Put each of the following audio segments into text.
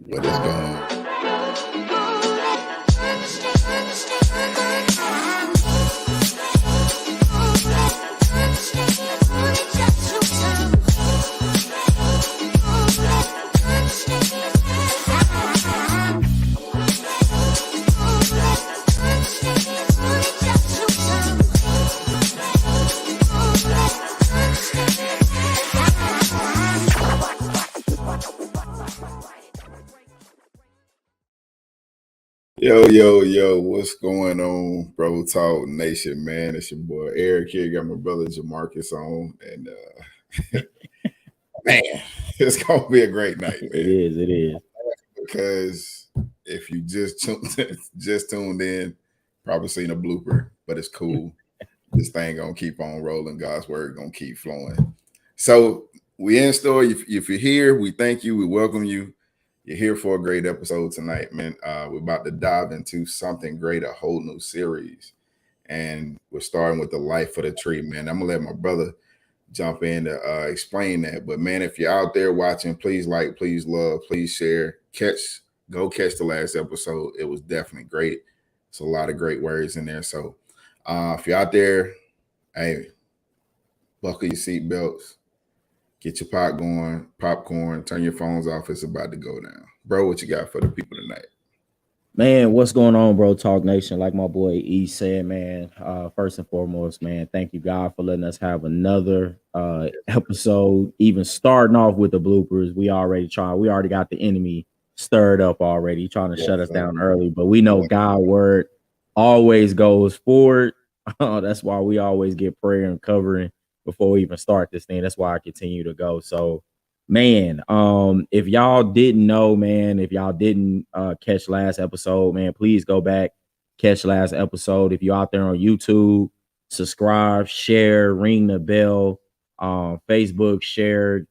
What is going on? Yo, what's going on, BroTalk Nation, man? It's your boy Eric here. Got my brother Jamarcus on, and man, it's gonna be a great night, man. It is. Because if you just tuned in, probably seen a blooper, but it's cool. This thing gonna keep on rolling. God's word gonna keep flowing. So we in store. If you're here, we thank you. We welcome you. You're here for a great episode tonight, man. We're about to dive into something great, a whole new series. And we're starting with the life of the tree, man. I'm going to let my brother jump in to explain that. But, man, if you're out there watching, please like, please love, please share. Go catch the last episode. It was definitely great. It's a lot of great words in there. So if you're out there, hey, buckle your seatbelts. Get your popcorn, turn your phones off. It's about to go down. Bro, what you got for the people tonight? Man, what's going on, BroTalk Nation? Like my boy E said, man, first and foremost, man, thank you, God, for letting us have another episode, even starting off with the bloopers. We already got the enemy stirred up already, trying to shut us down early. But we know God's word always goes forward. That's why we always get prayer and covering before we even start this thing. That's why I continue to go. So, man, if y'all didn't know, man, if y'all didn't catch last episode, man, please go back, catch last episode. If you're out there on YouTube, subscribe, share, ring the bell, Facebook, share,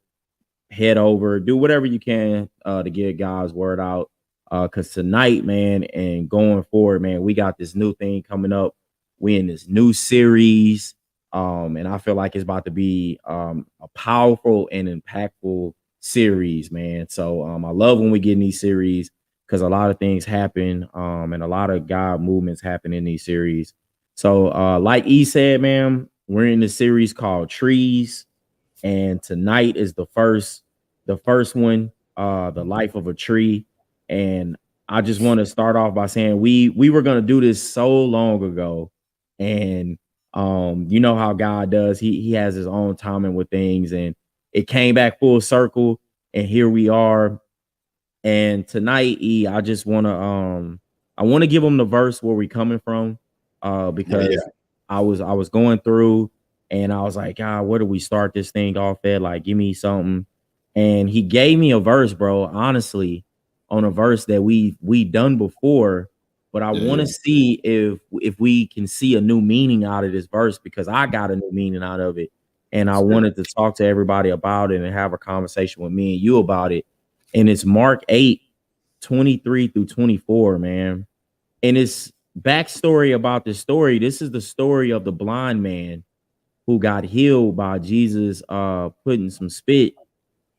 head over, do whatever you can to get God's word out. Because tonight, man, and going forward, man, we got this new thing coming up. We in this new series. And I feel like it's about to be a powerful and impactful series, man. So I love when we get in these series because a lot of things happen and a lot of God movements happen in these series. So like E said, man, we're in the series called Trees, and tonight is the first one, the life of a tree. And I just want to start off by saying we were going to do this so long ago, and you know how God does. He has his own timing with things, and it came back full circle, and here we are. And tonight, E, I just want to give them the verse where we coming from, because I was going through, and I was like, God, where do we start this thing off at? Like, give me something. And he gave me a verse, bro, honestly, on a verse that we done before. But I want to see if we can see a new meaning out of this verse, because I got a new meaning out of it. And I wanted to talk to everybody about it and have a conversation with me and you about it. And it's Mark 8:23 through 24, man. And it's backstory about this story. This is the story of the blind man who got healed by Jesus putting some spit,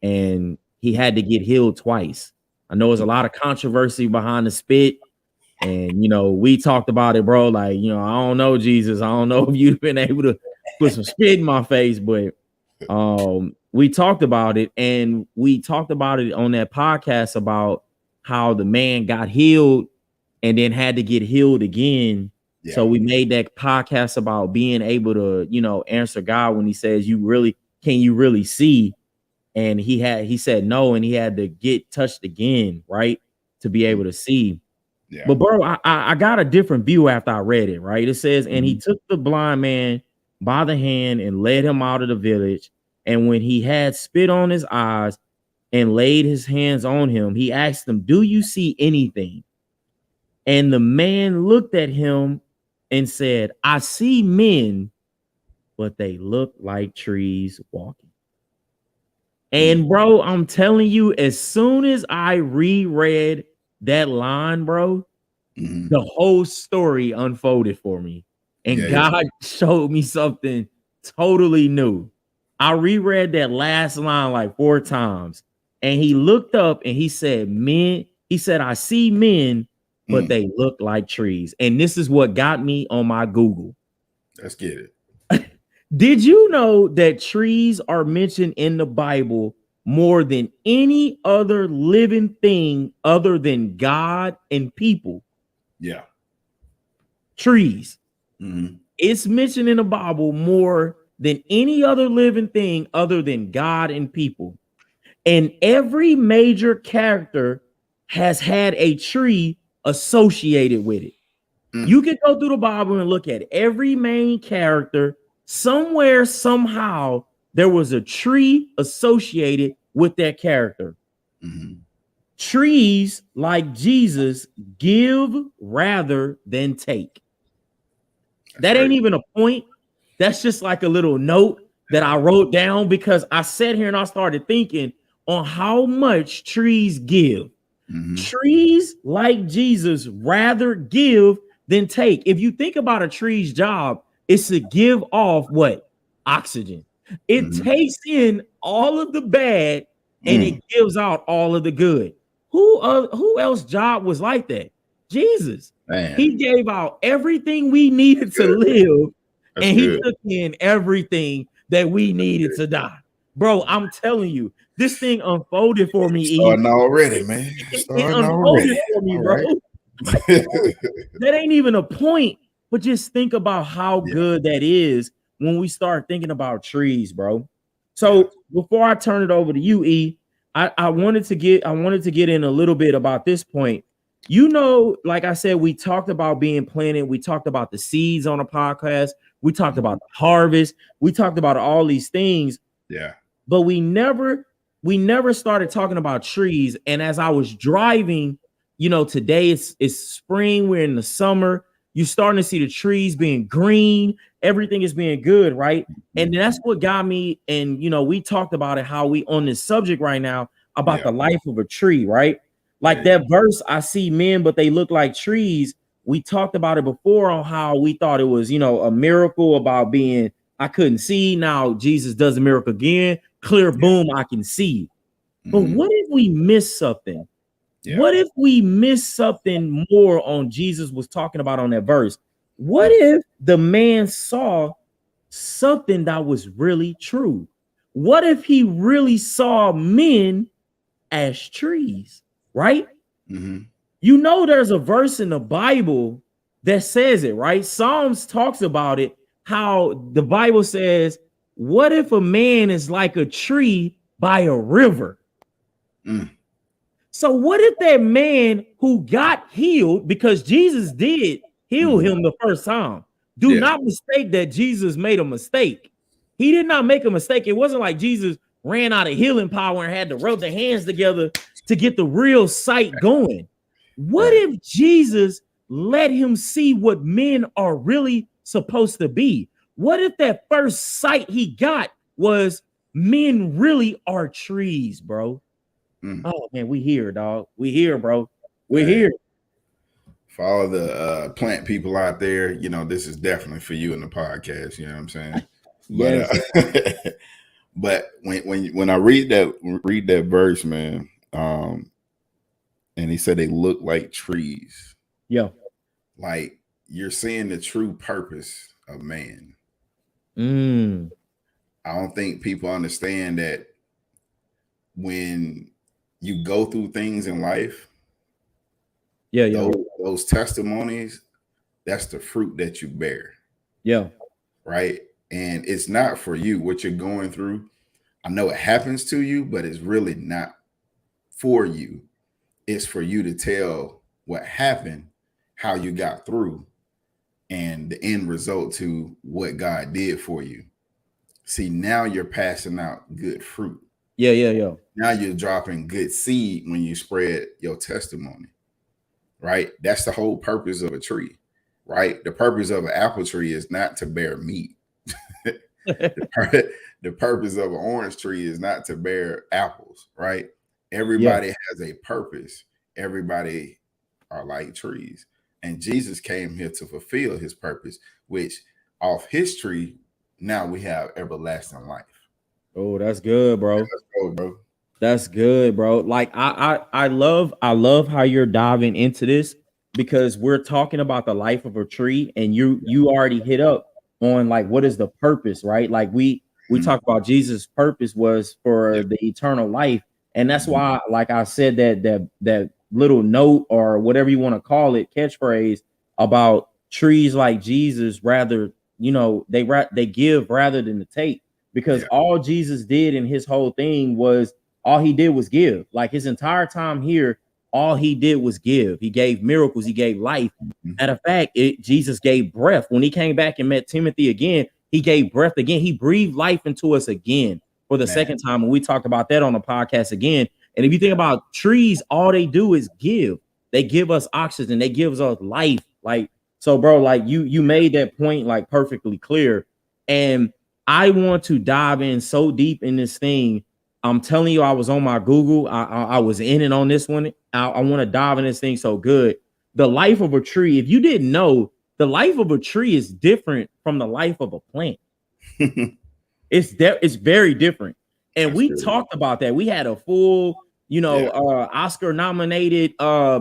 and he had to get healed twice. I know there's a lot of controversy behind the spit. And, you know, we talked about it, bro. Like, you know, I don't know, Jesus. I don't know if you've been able to put some spit in my face, but we talked about it. And we talked about it on that podcast about how the man got healed and then had to get healed again. Yeah. So we made that podcast about being able to, you know, answer God when he says, can you really see? And he said no, and he had to get touched again, right, to be able to see. Yeah. But bro, I got a different view after I read it, right? It says, and he took the blind man by the hand and led him out of the village. And when he had spit on his eyes and laid his hands on him, he asked him, do you see anything? And the man looked at him and said, I see men, but they look like trees walking. And bro, I'm telling you, as soon as I reread that line, bro, the whole story unfolded for me, and God showed me something totally new. I reread that last line like 4 times, and he looked up and he said, men, He said, I see men, but they look like trees. And this is what got me on my Google. Let's get it. Did you know that trees are mentioned in the Bible more than any other living thing other than God and people? Yeah. Trees. Mm-hmm. It's mentioned in the Bible more than any other living thing other than God and people. And every major character has had a tree associated with it. You can go through the Bible and look at every main character. Somewhere, somehow, there was a tree associated with that character. Mm-hmm. Trees, like Jesus, give rather than take. That ain't even a point. That's just like a little note that I wrote down because I sat here and I started thinking on how much trees give. Mm-hmm. Trees, like Jesus, rather give than take. If you think about a tree's job, it's to give off what? Oxygen. It takes in all of the bad and it gives out all of the good. Who else job was like that? Jesus. Man. He gave out everything we needed to live, and he took in everything that we needed to die. Bro, I'm telling you, this thing unfolded for me. Starting already, man. It unfolded for me, bro. Like, that ain't even a point, but just think about how good that is when we start thinking about trees, bro. So before I turn it over to you, E, I wanted to get in a little bit about this point. You know, like I said, we talked about being planted. We talked about the seeds on a podcast. We talked about the harvest. We talked about all these things. Yeah. But we never started talking about trees. And as I was driving, you know, today it's spring. We're in the summer. You're starting to see the trees being green. Everything is being good, right? And that's what got me. And, you know, we talked about it, how we on this subject right now about the life of a tree, right? Like that verse, I see men, but they look like trees. We talked about it before on how we thought it was, you know, a miracle about being, I couldn't see. Now Jesus does a miracle again. Clear, boom, I can see. But what if we miss something? What if we miss something more on Jesus was talking about on that verse? What if the man saw something that was really true? What if he really saw men as trees, right? You know, there's a verse in the Bible that says it, right? Psalms talks about it, how the Bible says, what if a man is like a tree by a river? So what if that man who got healed, because Jesus did heal him the first time? Do not mistake that Jesus made a mistake. He did not make a mistake. It wasn't like Jesus ran out of healing power and had to rub their hands together to get the real sight going. What if Jesus let him see what men are really supposed to be? What if that first sight he got was men really are trees, bro? Oh man, we here, dog. We here, bro. We're here. For all the plant people out there, you know, this is definitely for you in the podcast. You know what I'm saying? Yes. But when I read that verse, man, and he said they look like trees. Yeah. Like you're seeing the true purpose of man. I don't think people understand that when you go through things in life, those testimonies, that's the fruit that you bear. Yeah. Right. And it's not for you what you're going through. I know it happens to you, but it's really not for you. It's for you to tell what happened, how you got through, and the end result to what God did for you. See, now you're passing out good fruit. Yeah. Now you're dropping good seed when you spread your testimony. Right? That's the whole purpose of a tree. Right? The purpose of an apple tree is not to bear meat. The purpose of an orange tree is not to bear apples, right? Everybody has a purpose. Everybody are like trees. And Jesus came here to fulfill his purpose, which off his tree, now we have everlasting life. Oh, that's good, bro. Let's go, bro. That's good, bro. Like I love how you're diving into this because we're talking about the life of a tree, and you already hit up on like what is the purpose, right? Like we Mhm. talked about Jesus' purpose was for Yeah. the eternal life, and that's Mhm. why, like I said, that little note or whatever you want to call it, catchphrase about trees like Jesus, rather, they give rather than to take, because Yeah. all Jesus did in his whole thing was all he did was give. Like his entire time here, all he did was give. He gave miracles, he gave life. Mhm. Matter of fact, Jesus gave breath. When he came back and met Timothy again, he gave breath again. He breathed life into us again for the Man. second time. And we talked about that on the podcast again. And if you think Yeah. about trees, all they do is give. They give us oxygen, they give us life. Like, so, bro, like you made that point like perfectly clear. And I want to dive in so deep in this thing. I'm telling you, I was on my Google. I was in it on this one. I want to dive in this thing so good. The life of a tree. If you didn't know, the life of a tree is different from the life of a plant. It's very different. And That's we true. talked about that. We had a full, Yeah. Oscar nominated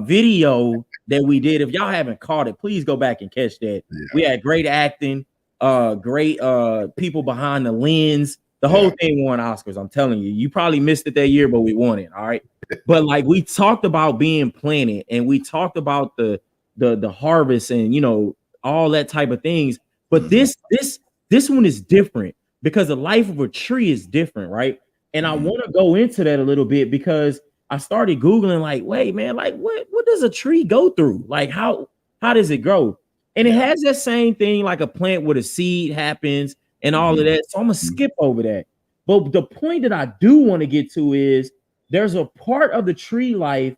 video that we did. If y'all haven't caught it, please go back and catch that. We Yeah. had great acting, great people behind the lens. The whole Yeah. thing won Oscars. I'm telling you. You probably missed it that year, but we won it. All right. But like we talked about being planted, and we talked about the harvest, and all that type of things. But Mhm. this one is different because the life of a tree is different, right? And I Mhm. want to go into that a little bit because I started Googling, like, wait, man, like what does a tree go through? Like how does it grow? And it Yeah. has that same thing like a plant where the seed happens and all of Mhm. that. So I'm gonna Mhm. skip over that. But the point that I do want to get to is there's a part of the tree life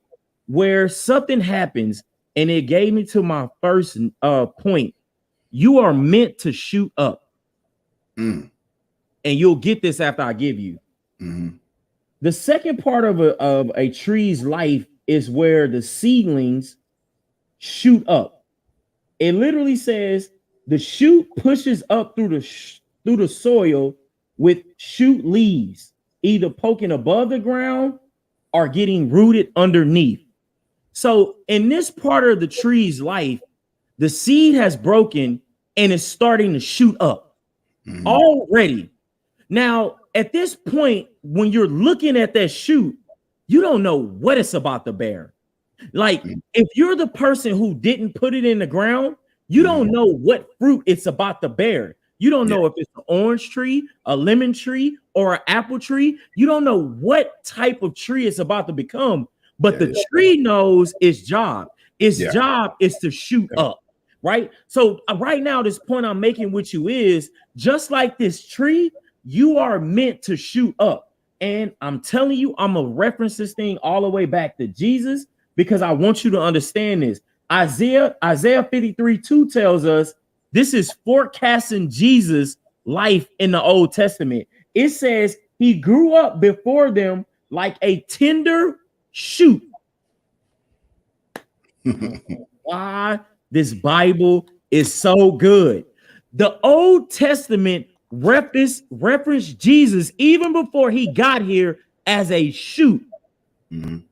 where something happens, and it gave me to my first point. You are meant to shoot up, Mm. and you'll get this after I give you. Mhm. The second part of a tree's life is where the seedlings shoot up. It literally says the shoot pushes up through the soil with shoot leaves, either poking above the ground or getting rooted underneath. So in this part of the tree's life, the seed has broken and is starting to shoot up Mhm. already. Now, at this point, when you're looking at that shoot, you don't know what it's about to bear. Like, Mhm. if you're the person who didn't put it in the ground, you don't Mhm. know what fruit it's about to bear. You don't Yeah. know if it's an orange tree, a lemon tree, or an apple tree. You don't know what type of tree it's about to become. But Yeah. the Yeah. tree knows its job. Its Yeah. job is to shoot Yeah. up, right? So, right now, this point I'm making with you is just like this tree, you are meant to shoot up. And I'm telling you, I'm going to reference this thing all the way back to Jesus because I want you to understand this. Isaiah 53:2 tells us this is forecasting Jesus' life in the Old Testament. It says he grew up before them like a tender shoot. Why this Bible is so good. The Old Testament referenced Jesus even before he got here as a shoot. Mhm.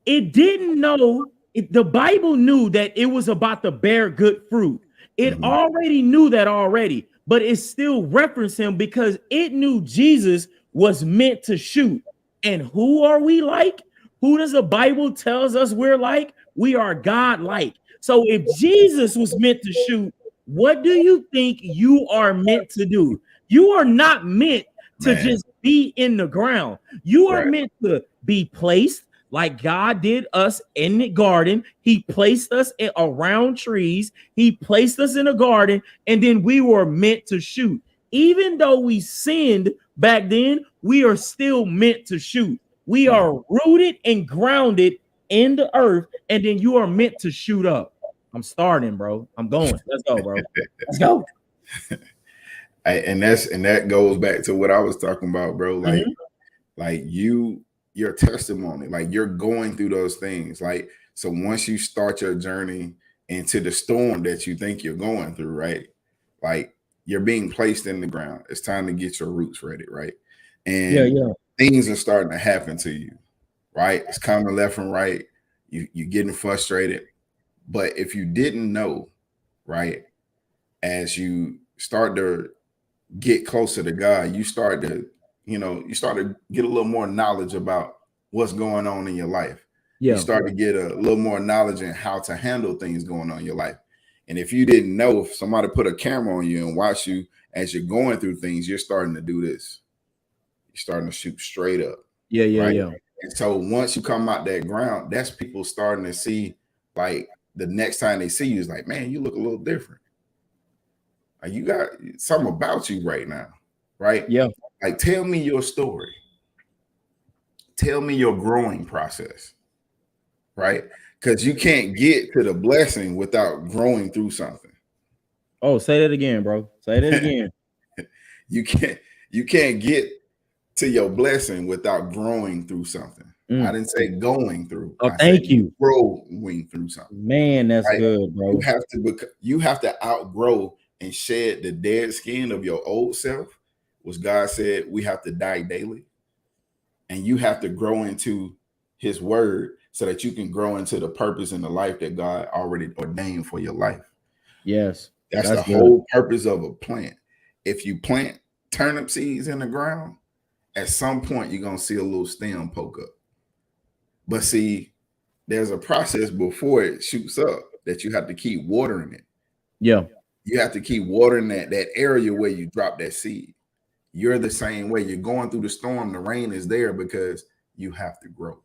It didn't know the Bible knew that it was about to bear good fruit. It Mhm. already knew that already, but it still referenced him because it knew Jesus was meant to shoot. And who are we like? Who does the Bible tells us we're like? We are God like. So if Jesus was meant to shoot, what do you think you are meant to do? You are not meant to Man. just be in the ground. You are Right. meant to be placed like God did us in the garden. He placed us around trees. He placed us in a garden, and then we were meant to shoot. Even though we sinned back then, we are still meant to shoot. We Mm. are rooted and grounded in the earth, and then you are meant to shoot up. I'm starting, bro. I'm going. Let's go, bro. Let's go. And that goes back to what I was talking about, bro. Mhm. Like your testimony, like you're going through those things. Like, so once you start your journey into the storm that you think you're going through, right? Like you're being placed in the ground. It's time to get your roots ready, right? Yeah, And yeah. things are starting to happen to you, right? It's coming left and right. You're getting frustrated. But if you didn't know, right, as you start to get closer to God, you start to get a little more knowledge about what's going on in your life. You Yeah. start to get a little more knowledge in how to handle things going on in your life. And if you didn't know, if somebody put a camera on you and watch you as you're going through things, you're starting to do this. You're starting to shoot straight up. Yeah. Yeah. Right. Yeah. And so once you come out that ground, that's people starting to see, like, the next time they see you is like, man, you look a little different. Like, you got something about you right now. Right. Yeah. Like, tell me your story. Tell me your growing process. Right. Because you can't get to the blessing without growing through something. Oh, say that again, bro. Say that again. you can't get to your blessing without growing through something. I didn't say going through. Oh, I thank said you. growing through something. Man, that's Right? good, bro. You have to outgrow and shed the dead skin of your old self, which God said we have to die daily. And you have to grow into his word so that you can grow into the purpose and the life that God already ordained for your life. Yes. That's the good. whole purpose of a plant. If you plant turnip seeds in the ground, at some point you're going to see a little stem poke up. But see, there's a process before it shoots up that you have to keep watering it. Yeah. You have to keep watering that area where you drop that seed. You're the same way. You're going through the storm. The rain is there because you have to grow.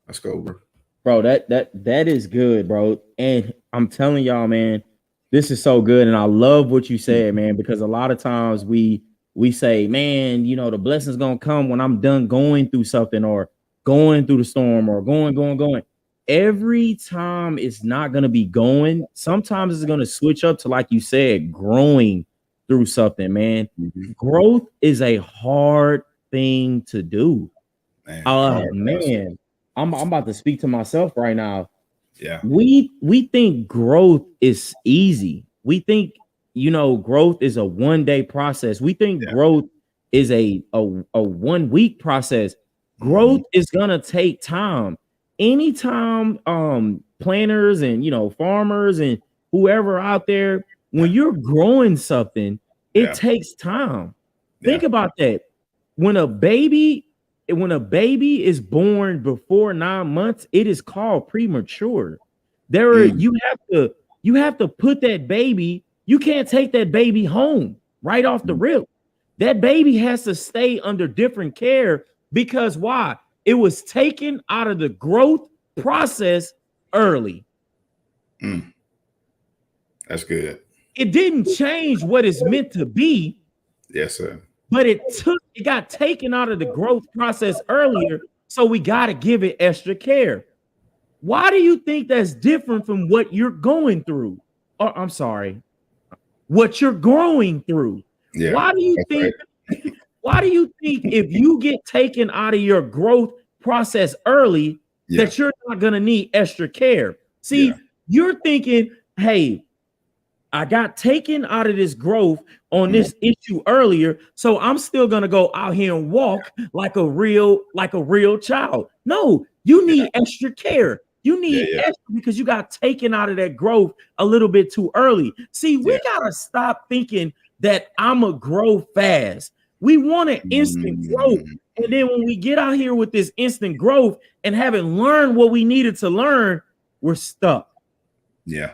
Let's go, bro. Bro, that is good, bro. And I'm telling y'all, man, this is so good. And I love what you said, man, because a lot of times we say, man, the blessing's gonna come when I'm done going through something or going through the storm or going. Every time it's not gonna be going. Sometimes it's gonna switch up to, like you said, growing through something, man. Mm-hmm. Growth is a hard thing to do. Man. I'm about to speak to myself right now. Yeah. We think growth is easy. We think, growth is a 1-day process. We think growth is a 1-week process. Growth is gonna take time. Anytime planners and farmers and whoever out there, when you're growing something, it takes time. Think about that. When a baby is born before 9 months, it is called premature. You have to put that baby. You can't take that baby home right off the rip. That baby has to stay under different care because why? It was taken out of the growth process early. That's good. It didn't change what it's meant to be. Yes, sir. But it got taken out of the growth process earlier, so we got to give it extra care. Why do you think that's different from what you're going through? Or I'm sorry, what you're growing through? Yeah. Why do you think? Right. Why do you think if you get taken out of your growth process early, that you're not gonna need extra care? See, you're thinking, hey, I got taken out of this growth on this issue earlier, so I'm still gonna go out here and walk like a real child. No, you need extra care. You need extra because you got taken out of that growth a little bit too early. See, we gotta stop thinking that I'ma grow fast. We want an instant growth, and then when we get out here with this instant growth and haven't learned what we needed to learn, we're stuck. Yeah.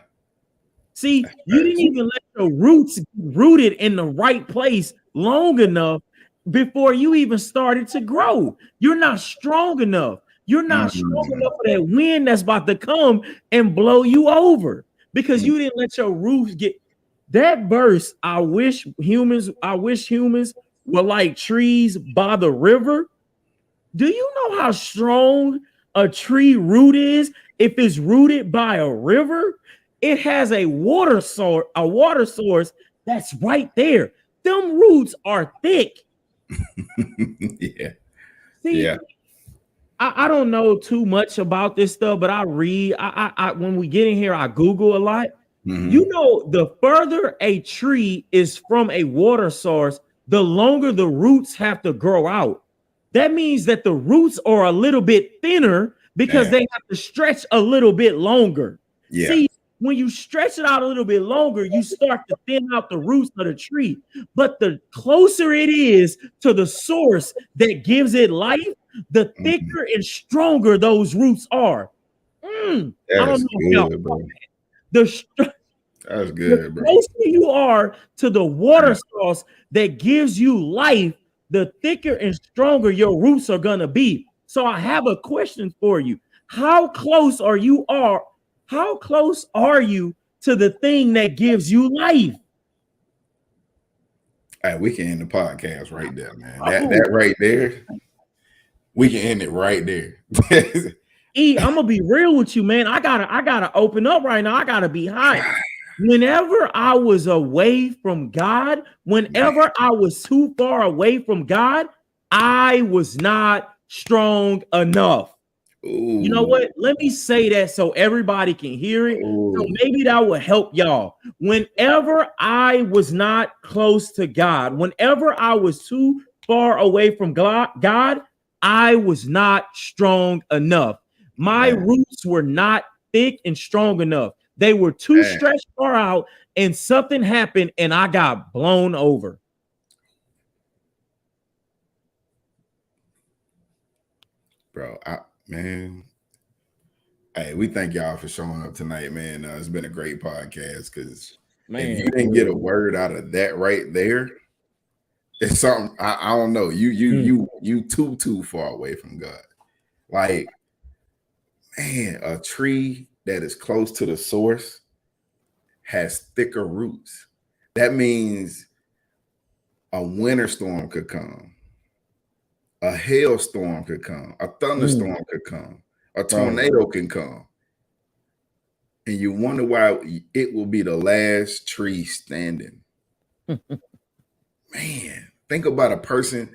See, you didn't even let your roots get rooted in the right place long enough before you even started to grow. You're not strong enough. You're not strong enough for that wind that's about to come and blow you over because you didn't let your roots get that verse. I wish humans were like trees by the river. Do you know how strong a tree root is if it's rooted by a river? It has a water source that's right there. Them roots are thick. See, I don't know too much about this stuff, but I read. I when we get in here, I Google a lot. The further a tree is from a water source, the longer the roots have to grow out. that means that the roots are a little bit thinner because they have to stretch a little bit longer. Yeah. See, when you stretch it out a little bit longer, you start to thin out the roots of the tree. But the closer it is to the source that gives it life, the thicker and stronger those roots are. I don't know if y'all good, bro. the That's the good, bro. closer you are to the water source that gives you life, the thicker and stronger your roots are gonna be. So I have a question for you. How close are you to the thing that gives you life? Hey, we can end the podcast right there, man. That right there, we can end it right there. I'm gonna be real with you, man. I gotta open up right now. I gotta be hot. Whenever I was away from God, whenever I was too far away from God, I was not strong enough. Ooh. You know what? Let me say that so everybody can hear it. So maybe that will help y'all. Whenever I was not close to God, whenever I was too far away from God, I was not strong enough. My roots were not thick and strong enough. They were too stretched far out, and something happened, and I got blown over. Bro, man. Hey, we thank y'all for showing up tonight, man. It's been a great podcast because if you didn't get a word out of that right there, it's something I don't know. You too far away from God. Like, man, a tree that is close to the source has thicker roots. That means a winter storm could come, a hailstorm could come, a thunderstorm could come, a tornado can come. And you wonder why it will be the last tree standing. Man, think about a person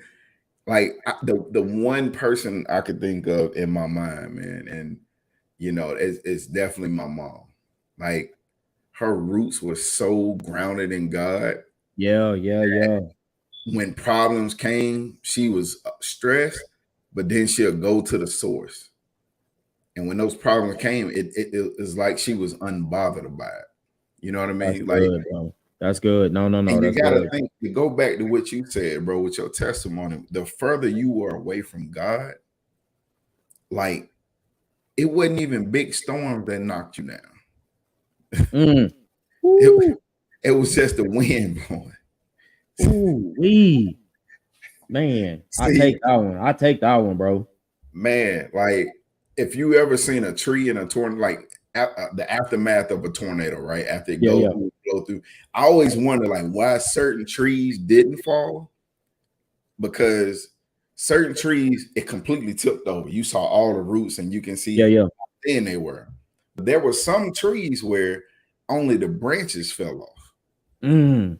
like the one person I could think of in my mind, man. And, you know, it's definitely my mom. Like, her roots were so grounded in God. Yeah. When problems came, she was stressed, but then she'll go to the source. And when those problems came, it was like she was unbothered about it. You know what I mean? That's good, bro. That's good. No. And you gotta think, to go back to what you said, bro, with your testimony, the further you were away from God, like, it wasn't even big storms that knocked you down. It was just the wind blowing. Ooh, man. See, I take that one, bro. Man, like, if you ever seen a tree in a tornado, like the aftermath of a tornado, right? After it go through, I always wonder, like, why certain trees didn't fall. Because certain trees, it completely tipped over. You saw all the roots, and you can see how thin they were. But there were some trees where only the branches fell off. And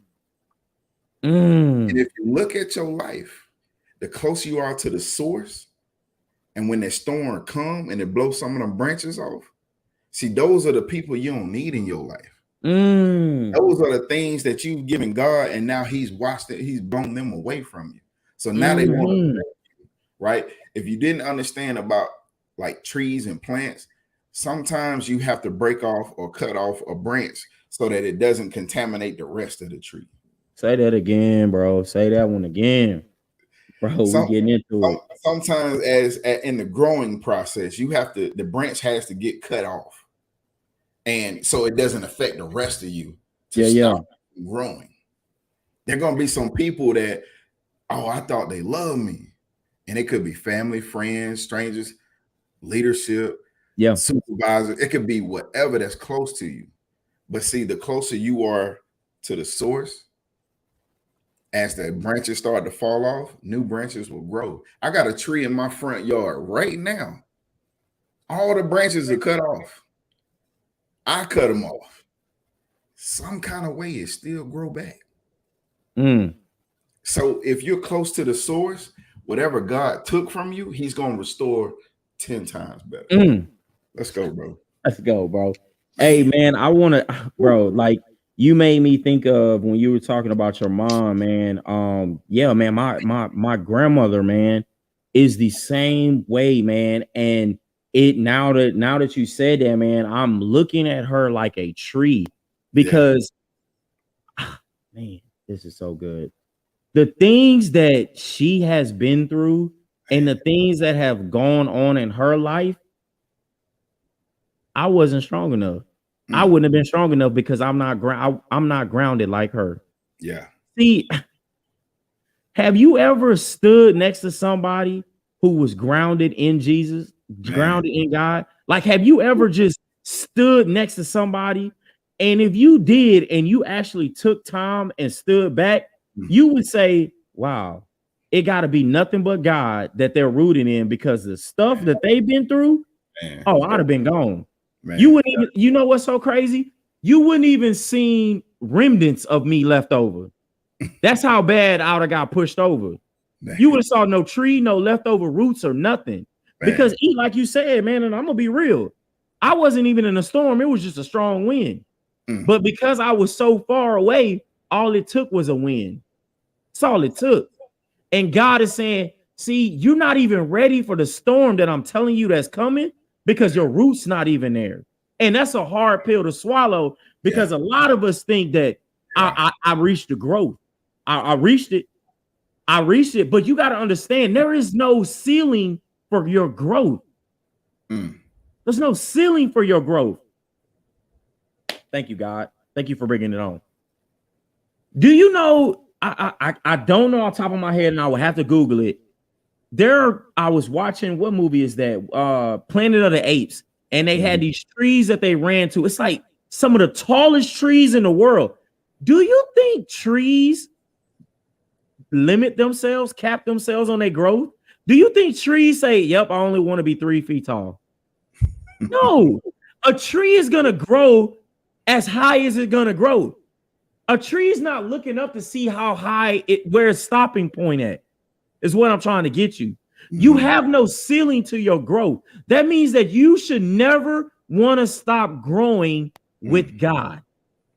if you look at your life, the closer you are to the source, and when that storm come and it blows some of them branches off, see, those are the people you don't need in your life. Those are the things that you've given God, and now He's watched it. He's blown them away from you. So now they want to, right? If you didn't understand about like trees and plants, sometimes you have to break off or cut off a branch so that it doesn't contaminate the rest of the tree. Say that again, bro. Say that one again. Bro, we getting into it. Sometimes, as in the growing process, the branch has to get cut off, and so it doesn't affect the rest of you to stop growing. There are gonna be some people that, I thought they loved me, and it could be family, friends, strangers, leadership, supervisors. It could be whatever that's close to you. But see, the closer you are to the source, as the branches start to fall off, new branches will grow. I got a tree in my front yard right now. All the branches are cut off. I cut them off. Some kind of way it still grow back. So if you're close to the source, whatever God took from you, He's going to restore 10 times better. Let's go, bro. Let's go, bro. Hey, man, I want to, bro, like, you made me think of when you were talking about your mom, man. Yeah, man, my grandmother, man, is the same way, man. And it now that you said that, man, I'm looking at her like a tree because man, this is so good. The things that she has been through and the things that have gone on in her life, I wasn't strong enough. I wouldn't have been strong enough because I'm not grounded like her. Yeah. See, have you ever stood next to somebody who was grounded in Jesus, grounded in God? Like, have you ever just stood next to somebody? And if you did, and you actually took time and stood back, you would say, wow, it got to be nothing but God that they're rooting in, because the stuff that they've been through, I'd have been gone. You wouldn't even, you know what's so crazy? You wouldn't even seen remnants of me left over. That's how bad I would have got pushed over. You would have saw no tree, no leftover roots or nothing. Because like you said, man, and I'm gonna be real, I wasn't even in a storm. It was just a strong wind. But because I was so far away, all it took was a wind. That's all it took. And God is saying, see, you're not even ready for the storm that I'm telling you that's coming, because your roots not even there. And that's a hard pill to swallow, because a lot of us think that I reached the growth. I reached it. I reached it. But you got to understand, there is no ceiling for your growth. There's no ceiling for your growth. Thank you, God. Thank you for bringing it on. Do you know, I don't know off the top of my head, and I would have to Google it. I was watching, what movie is that? Planet of the Apes. And they had these trees that they ran to. It's like some of the tallest trees in the world. Do you think trees limit themselves, cap themselves on their growth? Do you think trees say, yep, I only want to be 3 feet tall? No, a tree is going to grow as high as it's going to grow. A tree is not looking up to see how high where its stopping point at, is what I'm trying to get you. You have no ceiling to your growth. That means that you should never want to stop growing with God.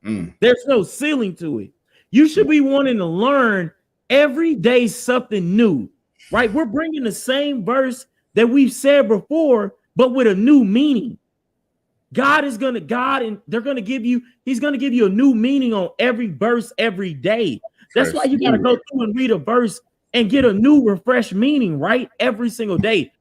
There's no ceiling to it. You should be wanting to learn every day something new, right? We're bringing the same verse that we've said before, but with a new meaning. He's going to give you a new meaning on every verse every day. That's why you got to go through and read a verse and get a new refresh meaning, right? Every single day.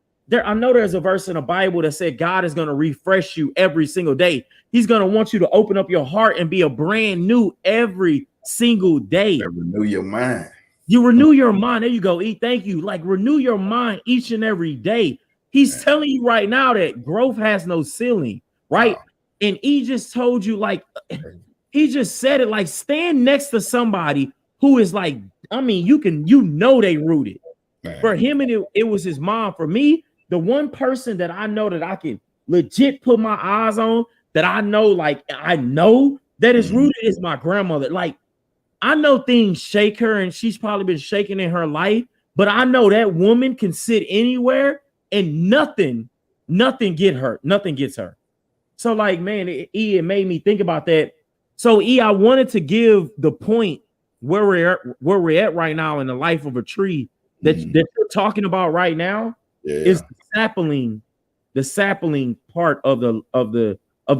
I know there's a verse in the Bible that said God is going to refresh you every single day. He's going to want you to open up your heart and be a brand new every single day. Renew your mind. You renew your mind. There you go. Thank you. Like, renew your mind each and every day. He's telling you right now that growth has no ceiling, right? Wow. And he just told you, like, he just said it, like, stand next to somebody who is like, I mean, they rooted. Man. For him, and it was his mom. For me, the one person that I know that I can legit put my eyes on, that I know that is rooted, is my grandmother. Like, I know things shake her, and she's probably been shaking in her life, but I know that woman can sit anywhere and nothing gets her. So, like, man, it made me think about that. So, I wanted to give the point where we're at right now in the life of a tree that you're talking about right now is the sapling part of the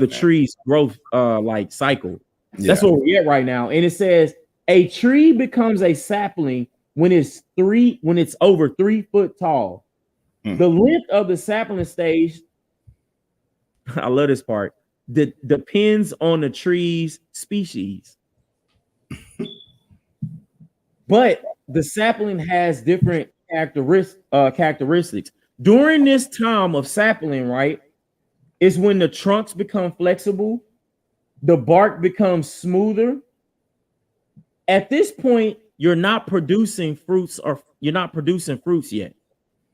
tree's growth like cycle. That's where we're at right now. And it says a tree becomes a sapling when it's over 3 foot tall. The length of the sapling stage, I love this part, that depends on the tree's species. But the sapling has different characteristics. During this time of sapling, right, is when the trunks become flexible, the bark becomes smoother. At this point, you're not producing fruits yet.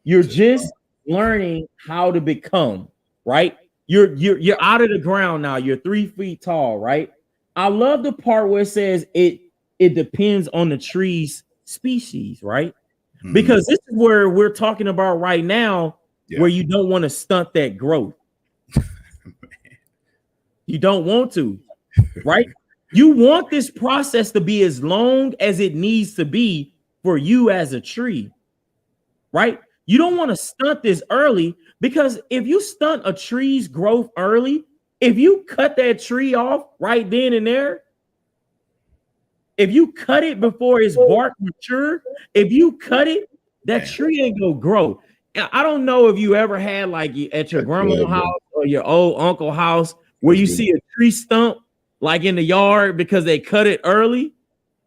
You're just learning how to become, right? You're out of the ground now. You're 3 feet tall, right? I love the part where it says it depends on the tree's species, right? Because this is where we're talking about right now, where you don't want to stunt that growth. You don't want to, right? You want this process to be as long as it needs to be for you as a tree, right? You don't want to stunt this early, because if you stunt a tree's growth early, if you cut that tree off right then and there, if you cut it before its bark mature, if you cut it, that tree ain't gonna grow. I don't know if you ever had, like, at your grandma's house or your old uncle house, where you see a tree stump like in the yard because they cut it early.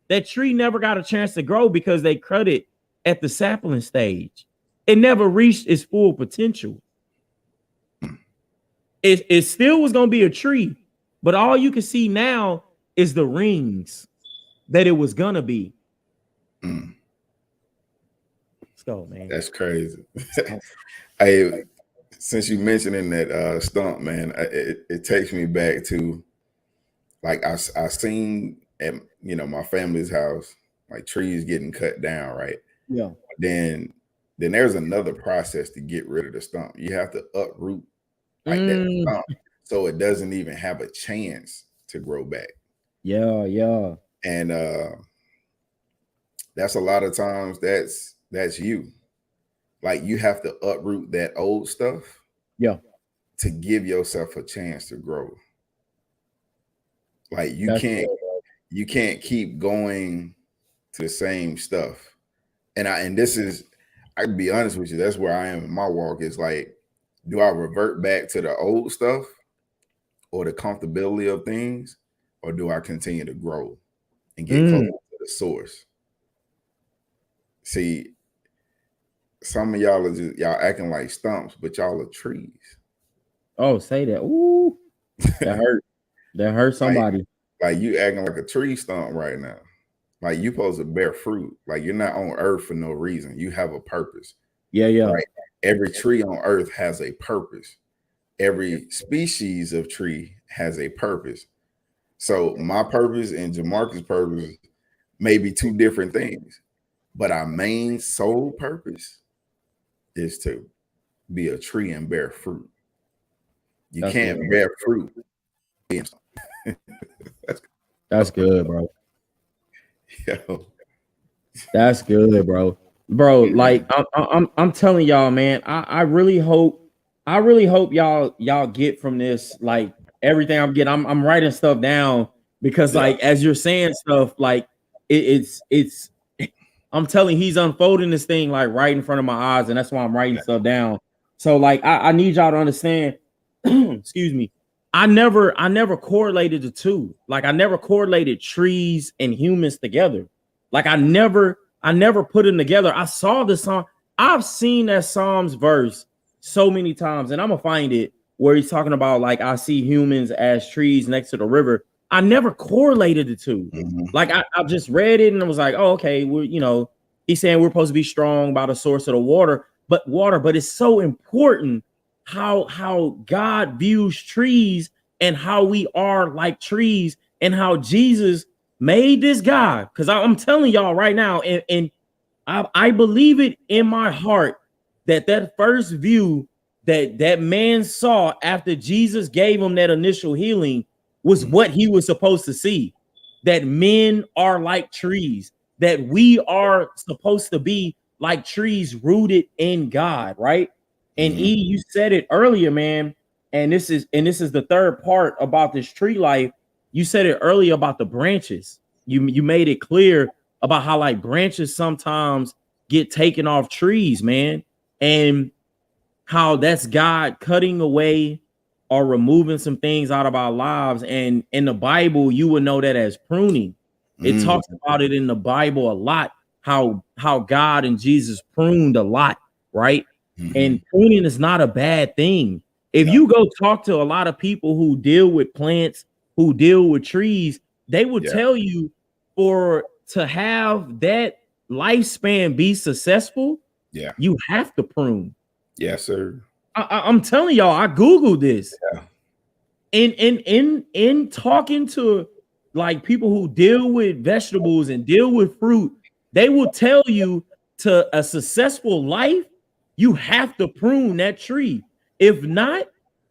That tree never got a chance to grow because they cut it at the sapling stage. It never reached its full potential. It still was gonna be a tree, but all you can see now is the rings that it was gonna be. Let's go, man. That's crazy. Hey, since you mentioning that stump, man, it takes me back to, like, I seen at my family's house, like, trees getting cut down, right? Yeah. Then there's another process to get rid of the stump. You have to uproot that stump so it doesn't even have a chance to grow back. Yeah. And that's a lot of times that's you. Like, you have to uproot that old stuff, to give yourself a chance to grow. Like, you can't keep going to the same stuff. And this is, I can be honest with you, that's where I am in my walk. Is like, do I revert back to the old stuff or the comfortability of things, or do I continue to grow and get closer to the source? See, some of y'all y'all acting like stumps, but y'all are trees. Oh, say that. Ooh, that hurt. That hurt somebody. Like you acting like a tree stump right now. Like, you supposed to bear fruit. Like, you're not on earth for no reason. You have a purpose. Yeah. Right? Every tree on earth has a purpose. Every species of tree has a purpose. So my purpose and Jamarcus' purpose may be two different things, but our main sole purpose is to be a tree and bear fruit. You can't bear fruit. That's good, bro. Yo. That's good, bro. Like, I'm telling y'all, man. I really hope y'all get from this, like, everything I'm getting. I'm writing stuff down because, like, as you're saying stuff, like, it's I'm telling, he's unfolding this thing, like, right in front of my eyes, and that's why I'm writing stuff down. So, like, I need y'all to understand. Excuse me. I never correlated the two. Like, I never correlated trees and humans together. Like, I never put them together. I saw the song. I've seen that Psalms verse so many times, and I'm gonna find it where he's talking about, like, I see humans as trees next to the river. I never correlated the two. Like, I just read it and I was like, oh, okay, we're, he's saying we're supposed to be strong by the source of the water, but it's so important how God views trees and how we are like trees and how Jesus made this guy. Because I'm telling y'all right now, and I believe it in my heart that first view that man saw after Jesus gave him that initial healing was what he was supposed to see. That men are like trees, that we are supposed to be like trees rooted in God, right? And E, you said it earlier, man. And this is the third part about this tree life. You said it earlier about the branches. You made it clear about how, like, branches sometimes get taken off trees, man, and how that's God cutting away or removing some things out of our lives. And in the Bible, you would know that as pruning. It talks about it in the Bible a lot, how God and Jesus pruned a lot, right? And pruning is not a bad thing. If you go talk to a lot of people who deal with plants, who deal with trees, they will tell you, to have that lifespan be successful, you have to prune. Yes, sir. I'm telling y'all, I Googled this. In talking to, like, people who deal with vegetables and deal with fruit, they will tell you, to a successful life, you have to prune that tree. If not,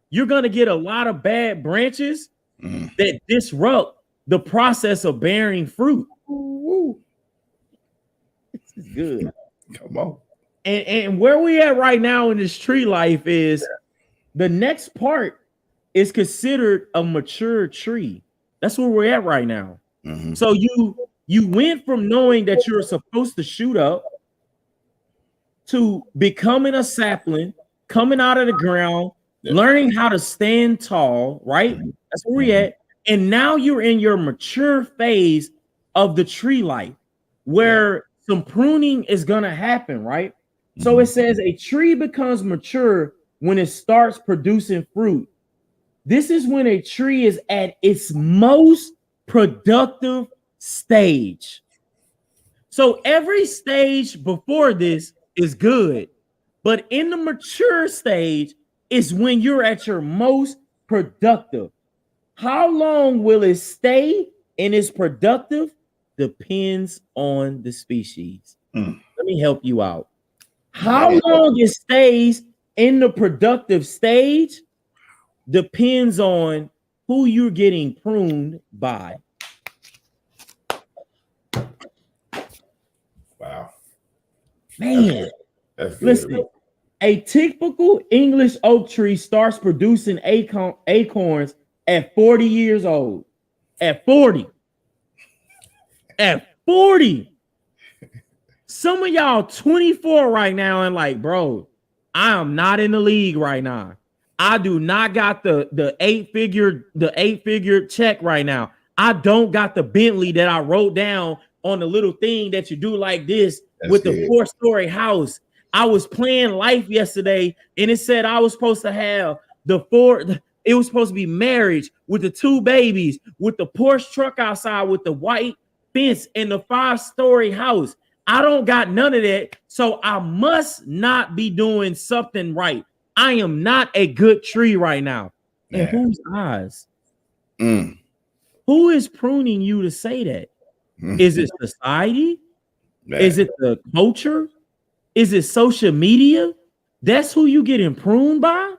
you're gonna get a lot of bad branches that disrupt the process of bearing fruit. This is good. Come on. And where we at right now in this tree life is the next part is considered a mature tree. That's where we're at right now. Mm-hmm. So you went from knowing that you're supposed to shoot up to becoming a sapling, coming out of the ground, Yeah. learning how to stand tall, right? Mm-hmm. That's where we're at. And now you're in your mature phase of the tree life where some pruning is going to happen, right? So it says a tree becomes mature when it starts producing fruit. This is when a tree is at its most productive stage. So every stage before this is good, but in the mature stage is when you're at your most productive. How long will it stay in its productive? Depends on the species. Let me help you out. How Man. long it stays in the productive stage depends on who you're getting pruned by. Wow. Man, That's good. listen, a typical English oak tree starts producing acorns at 40 years old. At 40. At 40. Some of y'all 24 right now and like, bro, I am not in the league right now. I do not got the eight figure check right now. I don't got the Bentley that I wrote down on the little thing that you do like this That's with the good. 4-story house. I was playing life yesterday and it said I was supposed to have it was supposed to be marriage with the 2 babies, with the Porsche truck outside, with the white fence and the 5-story house. I don't got none of that. So I must not be doing something right. I am not a good tree right now. In whose eyes? Who is pruning you to say that? Is it society? Man. Is it the culture? Is it social media? That's who you getting pruned by?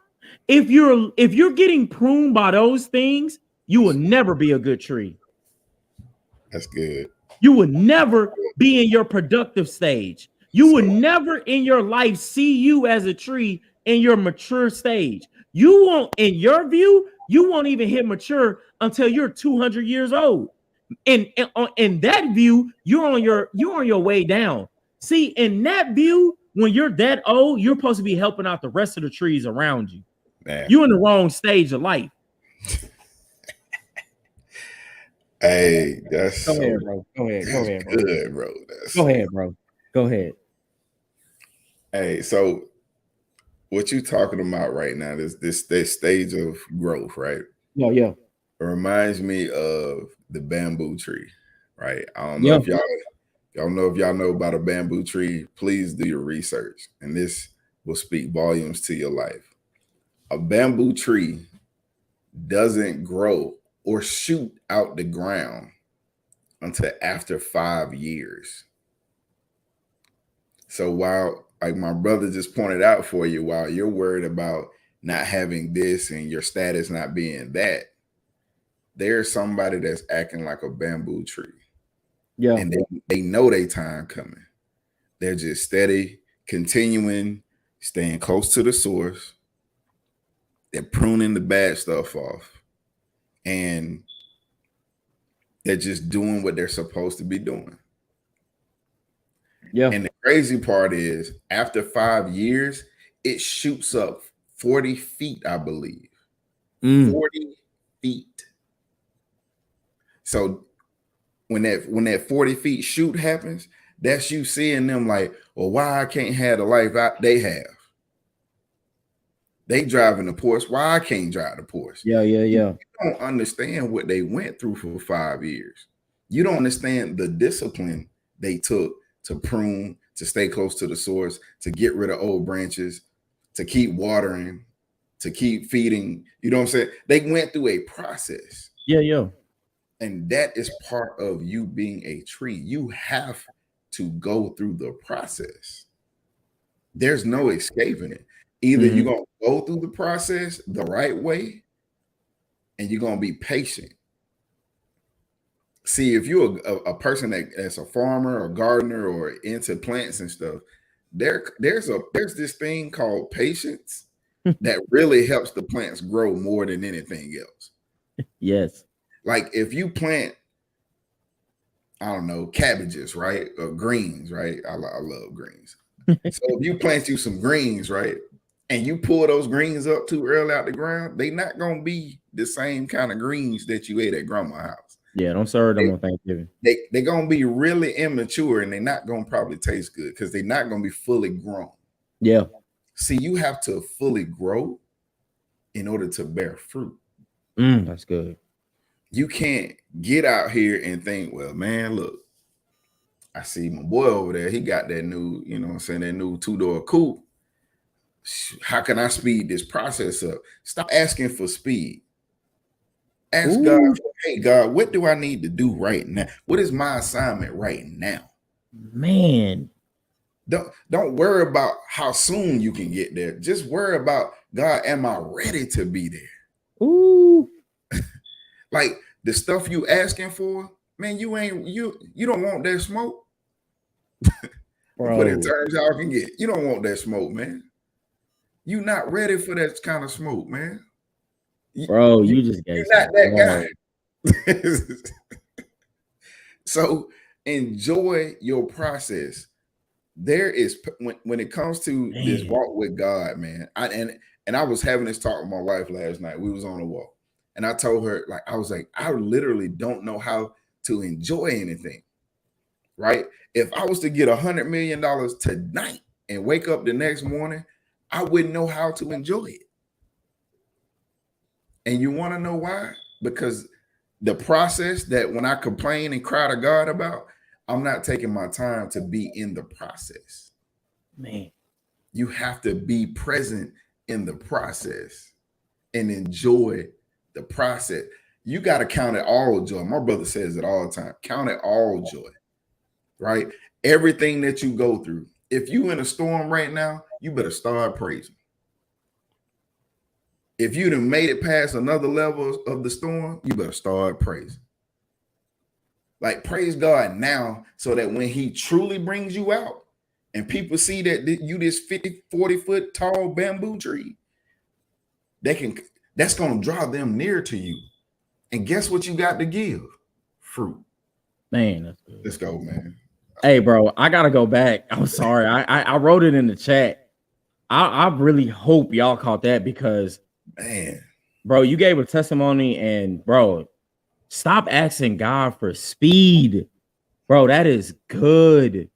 If you're getting pruned by those things, you will never be a good tree. That's good. You would never be in your productive stage. You would never in your life see you as a tree in your mature stage. You won't, in your view, you won't even hit mature until you're 200 years old. And in that view, you're on your way down. See, in that view, when you're that old, you're supposed to be helping out the rest of the trees around you. Man. You're in the wrong stage of life. Hey, that's Go so ahead, bro. Go ahead, bro. good, bro. Go ahead, bro. Go ahead. Hey, so what you talking about right now is this stage of growth, right? Yeah, yeah. It reminds me of the bamboo tree, right? I don't know Yeah. if y'all know about a bamboo tree. Please do your research, and this will speak volumes to your life. A bamboo tree doesn't grow or shoot out the ground until after 5 years. So while, like my brother just pointed out for you, while you're worried about not having this and your status not being that, there's somebody that's acting like a bamboo tree. Yeah. And they know their time coming. They're just steady, continuing, staying close to the source. They're pruning the bad stuff off. And they're just doing what they're supposed to be doing. Yeah. And the crazy part is, after 5 years, it shoots up 40 feet, I believe. 40 feet. So when that 40 feet shoot happens, that's you seeing them like, well, why I can't have the life they have? They driving the Porsche. Why I can't drive the Porsche? Yeah. You don't understand what they went through for 5 years. You don't understand the discipline they took to prune, to stay close to the source, to get rid of old branches, to keep watering, to keep feeding. You know what I'm saying? They went through a process. Yeah. And that is part of you being a tree. You have to go through the process. There's no escaping it. Either you're going to go through the process the right way and you're going to be patient. See, if you're a person that's a farmer or gardener or into plants and stuff, there's this thing called patience that really helps the plants grow more than anything else. Yes. Like if you plant, I don't know, cabbages, right? Or greens, right? I love greens. So if you plant you some greens, right? And you pull those greens up too early out the ground, they not gonna be the same kind of greens that you ate at grandma's house. Yeah, don't serve them on Thanksgiving. They're gonna be really immature and they're not gonna probably taste good because they're not gonna be fully grown. Yeah. See, you have to fully grow in order to bear fruit. That's good. You can't get out here and think, well, man, look, I see my boy over there. He got that new, you know what I'm saying, that new 2-door coupe. How can I speed this process up? Stop asking for speed. Ask Ooh. God, hey, God, what do I need to do right now? What is my assignment right now? Man. Don't worry about how soon you can get there. Just worry about, God, am I ready to be there? Ooh. Like the stuff you asking for, man, you don't want that smoke. Bro. Put in terms y'all can get. You don't want that smoke, man. You not ready for that kind of smoke, man. Bro, you just gave you're not that guy. So enjoy your process. There is when it comes to this walk with God, man. I was having this talk with my wife last night. We was on a walk, and I told her, like, I was like, I literally don't know how to enjoy anything. Right? If I was to get $100 million tonight and wake up the next morning, I wouldn't know how to enjoy it. And you want to know why? Because the process that when I complain and cry to God about, I'm not taking my time to be in the process. Man, you have to be present in the process and enjoy the process. You got to count it all joy. My brother says it all the time. Count it all joy, right? Everything that you go through. If you in a storm right now, you better start praising. If you'd have made it past another level of the storm, you better start praising. Like, praise God now so that when he truly brings you out and people see that you this 50, 40 foot tall bamboo tree, that's going to draw them near to you. And guess what you got to give? Fruit. Man, that's good. Let's go, man. Hey, bro, I got to go back. I'm sorry. I wrote it in the chat. I really hope y'all caught that because, man, bro, you gave a testimony and, bro, stop asking God for speed. Bro, that is good.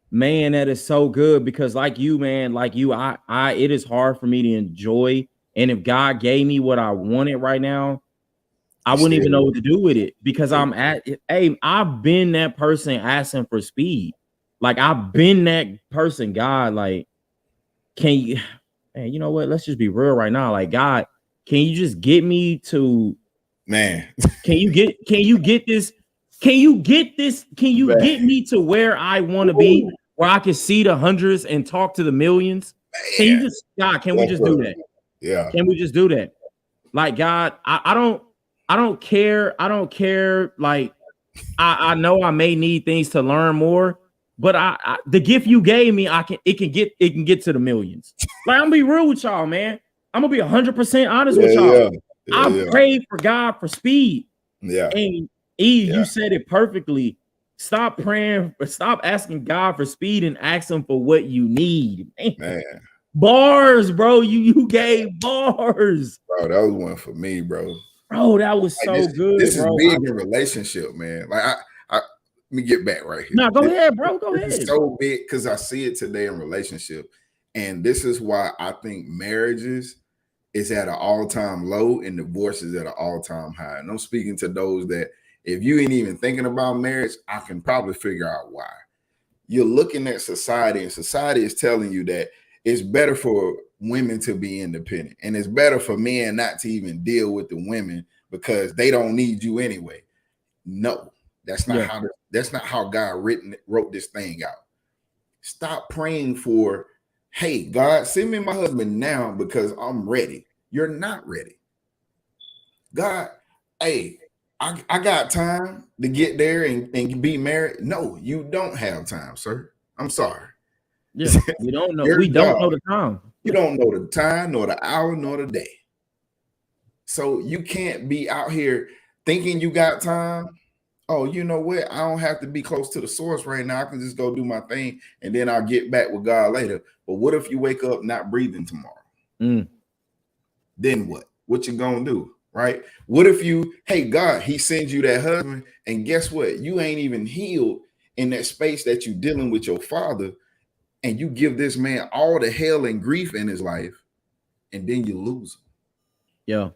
Man, that is so good because like you, man, like you, it is hard for me to enjoy. And if God gave me what I wanted right now, I wouldn't even know what to do with it because I've been that person asking for speed. Like I've been that person, God, like, can you, man, you know what? Let's just be real right now. Like, God, can you just get me to, man, can you get this? Can you get this? Can you get me to where I want to be, where I can see the hundreds and talk to the millions? Man. Can you just, God, can we just do that? Yeah. Can we just do that? Like, God, I don't care. I don't care. Like, I know I may need things to learn more, but the gift you gave me, it can get to the millions. Like, I'm gonna be real with y'all, man. I'm gonna be 100% honest with y'all. I prayed for God for speed. Yeah. And you said it perfectly. Stop praying, stop asking God for speed and ask him for what you need. Man. Bars, bro. You gave bars. Bro, that was one for me, bro. Bro, that was so good. This bro. is big in relationship, man. Like let me get back right here. No, go ahead, bro. Go ahead. It's so big because I see it today in relationship. And this is why I think marriages is at an all-time low and divorce is at an all-time high. And I'm speaking to those that if you ain't even thinking about marriage, I can probably figure out why. You're looking at society and society is telling you that it's better for women to be independent and it's better for men not to even deal with the women because they don't need you anyway. No, that's not how God wrote this thing out. Stop praying for, hey, God, send me my husband now because I'm ready. You're not ready. God, hey, I got time to get there and be married. No, you don't have time, sir. I'm sorry. Yeah, we don't know. Your We don't job. know the time. You don't know the time, nor the hour, nor the day. So you can't be out here thinking you got time. Oh, you know what? I don't have to be close to the source right now. I can just go do my thing and then I'll get back with God later. But what if you wake up not breathing tomorrow? Then what? What you gonna do? Right? What if you, hey, God, he sends you that husband, and guess what? You ain't even healed in that space that you dealing with your father, and you give this man all the hell and grief in his life, and then you lose him. Yeah.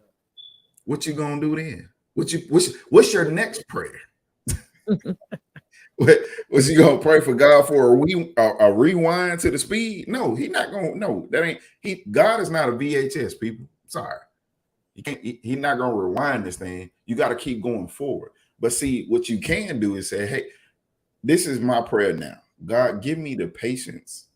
What you gonna do then? What's your next prayer? Was you gonna pray for God for a rewind to the speed? No, he not gonna. No, that ain't he. God is not a VHS, people. Sorry, he can't. He's not gonna rewind this thing. You got to keep going forward. But see, what you can do is say, "Hey, this is my prayer now. God, give me the patience.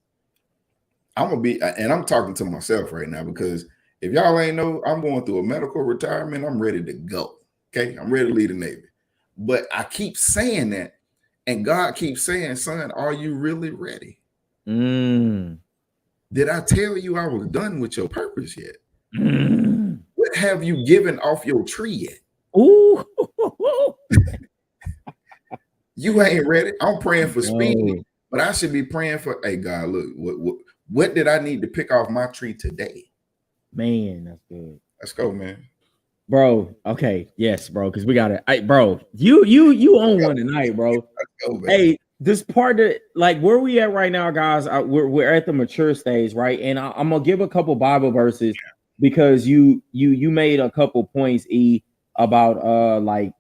I'm gonna be," and I'm talking to myself right now because if y'all ain't know, I'm going through a medical retirement. I'm ready to go. Okay, I'm ready to leave the Navy. But I keep saying that. And God keeps saying, son, are you really ready? Did I tell you I was done with your purpose yet? What have you given off your tree yet? Ooh. You ain't ready. I'm praying for speed, but I should be praying for, hey, God, look, what did I need to pick off my tree today? Man, that's good. Let's go, man. Bro, okay, yes, bro, because we got it. Hey, bro, you own one tonight, bro. Go, hey, this part that, like, where we at right now, guys, we're at the mature stage, right? And I'm gonna give a couple Bible verses because you made a couple points, about like,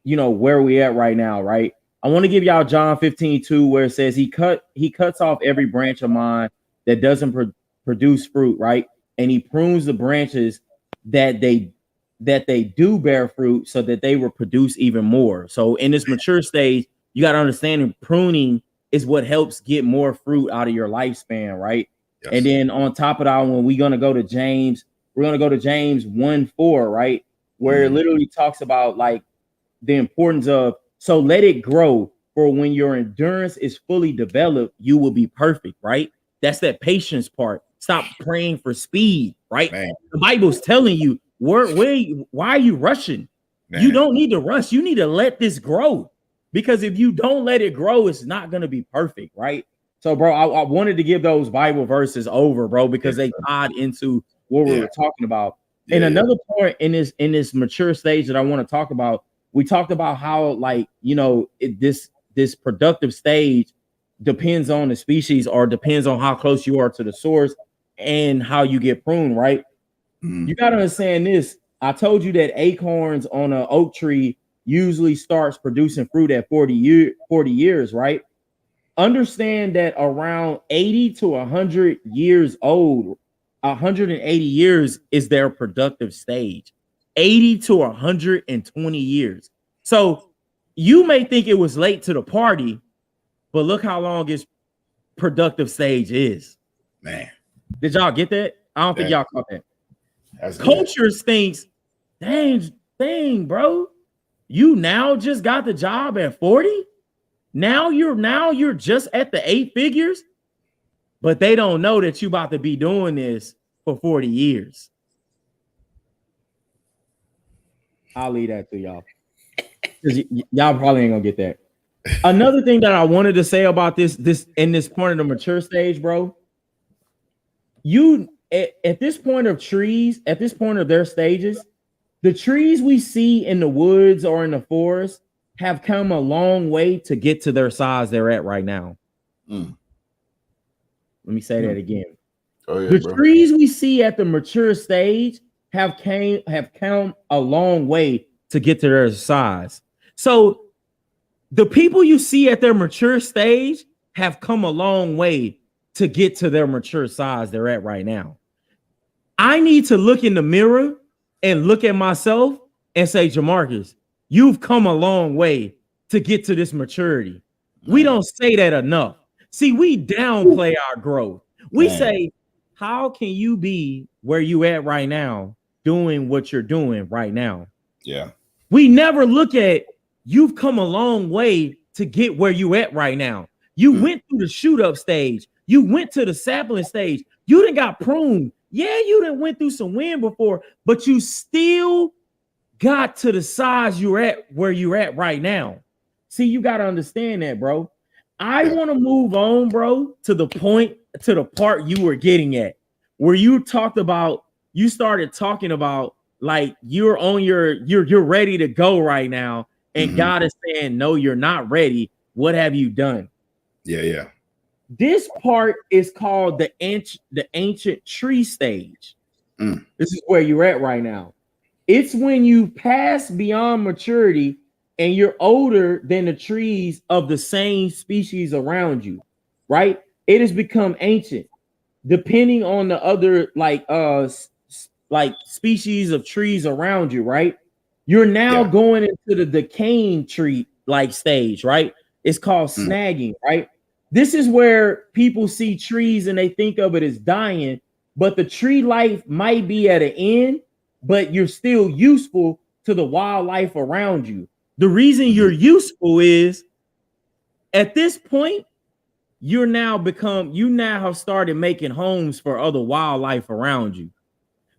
where we at right now, right? I want to give y'all John 15:2, where it says he cuts off every branch of mine that doesn't produce fruit, right? And he prunes the branches that they do bear fruit so that they will produce even more. So in this mature stage, you got to understand pruning is what helps get more fruit out of your lifespan, right? Yes. And then on top of that, when we're going to go to James, we're going to go to James 1:4, right? Where it literally talks about like the importance of, so let it grow, for when your endurance is fully developed, you will be perfect, right? That's that patience part. Stop praying for speed, right? Man. The Bible's telling you, why are you rushing? Man. You don't need to rush. You need to let this grow, because if you don't let it grow, it's not going to be perfect, right? So, bro, I wanted to give those Bible verses over, bro, because they tied into what we were talking about. And another point in this mature stage that I want to talk about, we talked about how, like, this productive stage depends on the species, or depends on how close you are to the source and how you get pruned, right? You got to understand this. I told you that acorns on an oak tree usually starts producing fruit at 40 years, right? Understand that around 80 to 100 years old, 180 years is their productive stage. 80 to 120 years. So you may think it was late to the party, but look how long its productive stage is. Man. Did y'all get that? I don't think y'all caught that. Culture thinks, dang, bro. You now just got the job at 40? Now you're just at the 8 figures, but they don't know that you about to be doing this for 40 years. I'll leave that to y'all. Y'all probably ain't gonna get that. Another thing that I wanted to say about this in this point of the mature stage, bro. You at this point of trees, at this point of their stages, the trees we see in the woods or in the forest have come a long way to get to their size they're at right now. Let me say that again. The trees we see at the mature stage have come a long way to get to their size. So the people you see at their mature stage have come a long way to get to their mature size they're at right now. I need to look in the mirror and look at myself and say, Jamarcus, you've come a long way to get to this maturity. We don't say that enough. See, we downplay our growth. We say, how can you be where you at right now doing what you're doing right now? Yeah. We never look at, you've come a long way to get where you at right now. You went through the shoot up stage. You went to the sapling stage. You done got pruned. Yeah, you done went through some wind before, but you still got to the size you're at where you're at right now. See, you got to understand that, bro. I Yeah. want to move on, bro, to the point, to the part you were getting at, where you talked about, you started talking about like you're on you're ready to go right now, and Mm-hmm. God is saying, no, you're not ready. What have you done? Yeah. Yeah. This part is called the ancient tree stage. Mm. This is where you're at right now. It's when you pass beyond maturity and you're older than the trees of the same species around you, right? It has become ancient, depending on the other like species of trees around you, right? You're now Yeah. going into the decaying tree like stage, right? It's called Mm. snagging, right? This is where people see trees and they think of it as dying, but the tree life might be at an end, but you're still useful to the wildlife around you. The reason Mm-hmm. you're useful is at this point, you now have started making homes for other wildlife around you.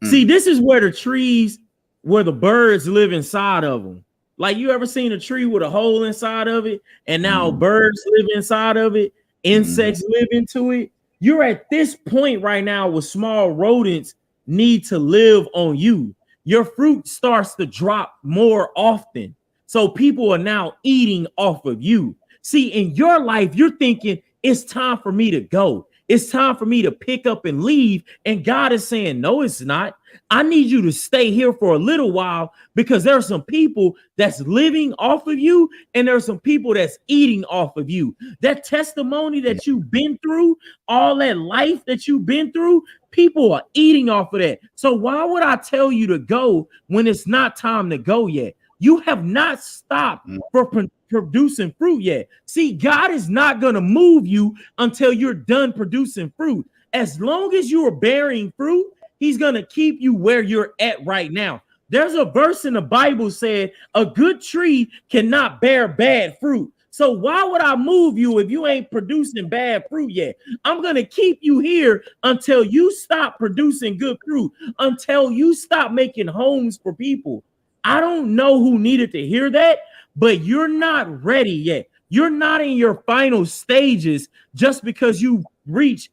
See, Mm. this is where the trees, where the birds live inside of them. Like, you ever seen a tree with a hole inside of it, and now Mm-hmm. birds live inside of it, Mm-hmm. insects live into it? You're at this point right now where small rodents need to live on you. Your fruit starts to drop more often. So people are now eating off of you. See, in your life, you're thinking, it's time for me to go. It's time for me to pick up and leave. And God is saying, no, it's not. I need you to stay here for a little while, because there are some people that's living off of you, and there are some people that's eating off of you. That testimony Yeah. that you've been through, all that life that you've been through, people are eating off of that. So why would I tell you to go when it's not time to go yet? You have not stopped Mm. for producing fruit yet. See, God is not going to move you until you're done producing fruit. As long as you are bearing fruit, he's going to keep you where you're at right now. There's a verse in the Bible said a good tree cannot bear bad fruit. So why would I move you if you ain't producing bad fruit yet? I'm going to keep you here until you stop producing good fruit, until you stop making homes for people. I don't know who needed to hear that, but you're not ready yet. You're not in your final stages just because you reach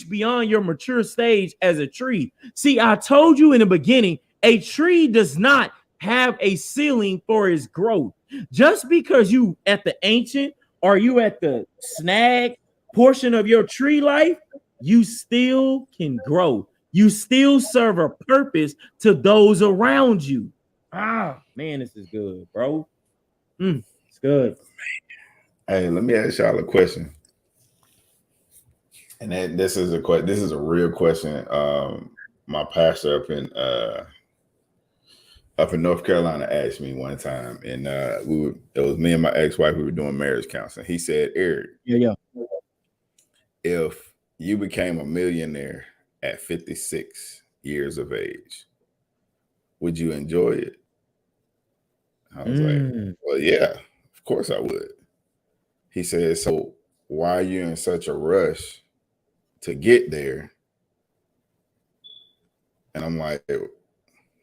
beyond your mature stage as a tree. See, I told you in the beginning, a tree does not have a ceiling for its growth. Just because you at the ancient or you at the snag portion of your tree life, you still can grow. You still serve a purpose to those around you. Ah, man, this is good, bro. It's good. Hey, let me ask y'all a question. And this is this is a real question. My pastor up in North Carolina asked me one time, and it was me and my ex-wife. We were doing marriage counseling. He said, "Eric, Yeah. if you became a millionaire at 56 years of age, would you enjoy it?" I was like, Mm. "Well, yeah, of course I would." He said, "So why are you in such a rush to get there?" And I'm like,